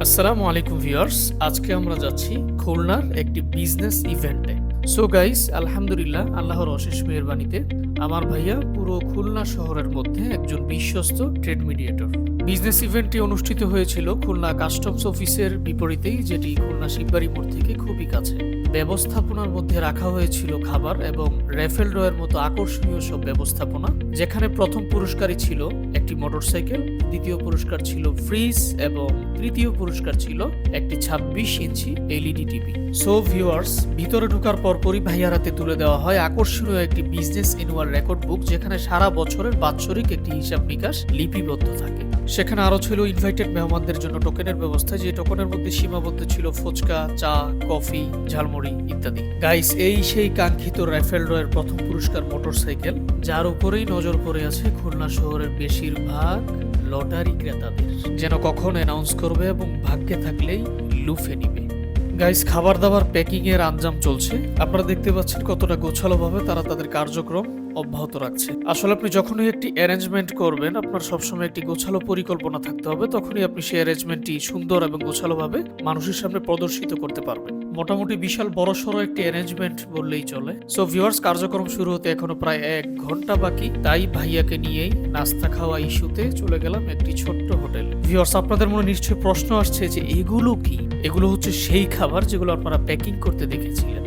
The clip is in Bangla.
আসসালামু আলাইকুম ভিউয়ার্স, আজকে আমরা যাচ্ছি খুলনার একটি বিজনেস ইভেন্টে। সো গাইস, আলহামদুলিল্লাহ, আল্লাহর অশেষ মেহেরবানিতে আমার ভাইয়া পুরো খুলনা শহরের মধ্যে একজন বিশ্বস্ত ট্রেড মিডিয়েটর। বিজনেস ইভেন্টটি অনুষ্ঠিত হয়েছিল খুলনা কাস্টমস অফিসের বিপরীতেই, যেটি খুলনা শিববাড়ি মোড় থেকে খুবই কাছে। ব্যবস্থাপনার মধ্যে রাখা হয়েছিল খাবার এবং রেফেল ড্রয়ের মতো আকর্ষণীয় সব ব্যবস্থাপনা, যেখানে প্রথম পুরস্কারই ছিল একটি মোটরসাইকেল, দ্বিতীয় পুরস্কার ছিল ফ্রিজ এবং তৃতীয় পুরস্কার ছিল একটি 26 inch LED TV. So viewers, ভিতরে ঢোকার পরপরই ভাইয়ার হাতে তুলে দেওয়া হয় আকর্ষণীয় একটি বিজনেস অ্যানুয়াল রেকর্ড বুক, যেখানে সারা বছরের বাৎসরিক একটি হিসাব নিকাশ লিপিবদ্ধ থাকে। সেখানে আরো ছিল ইনভাইটেড মেহমানদের জন্য টোকেনের ব্যবস্থা, যে টোকেনের মধ্যে সীমাবদ্ধ ছিল ফুচকা, চা, কফি, ঝালমুড়ি ইত্যাদি। গাইস, এই সেই কাঙ্ক্ষিত রাইফেল ড্রয়ের প্রথম পুরস্কার মোটরসাইকেল, যার উপরেই নজর পড়ে আছে খুলনা শহরের বেশিরভাগ লটারি ক্রেতাদের, যেন কখন অ্যানাউন্স করবে এবং ভাগ্যে থাকলেই লুফে নিবে। গাইস, খাবার দাবার প্যাকিং এর আঞ্জাম চলছে। আপনারা দেখতে পাচ্ছেন কতটা গোছালোভাবে তারা তাদের কার্যক্রম অব্যাহত রাখছে। আসলে আপনি যখনই একটি অ্যারেঞ্জমেন্ট করবেন, আপনার সবসময় একটি গোছালো পরিকল্পনা থাকতে হবে, তখনই আপনি সেই অ্যারেঞ্জমেন্টটি সুন্দর এবং গোছালোভাবে মানুষের সামনে প্রদর্শিত করতে পারবেন। মোটামুটি বিশাল বড়সড় একটি অ্যারেঞ্জমেন্ট বললেই চলে। সো ভিউয়ার্স, কার্যক্রম শুরু হতে এখনো প্রায় 1 ঘন্টা বাকি, তাই ভাইয়াকে নিয়েই নাস্তা খাওয়া ইস্যুতে চলে গেলাম একটি ছোট্ট হোটেল। ভিউয়ার্স, আপনাদের মনে নিশ্চয়ই প্রশ্ন আসছে যে এগুলো কি? এগুলো হচ্ছে সেই খাবার যেগুলো আপনারা প্যাকিং করতে দেখেছিলেন।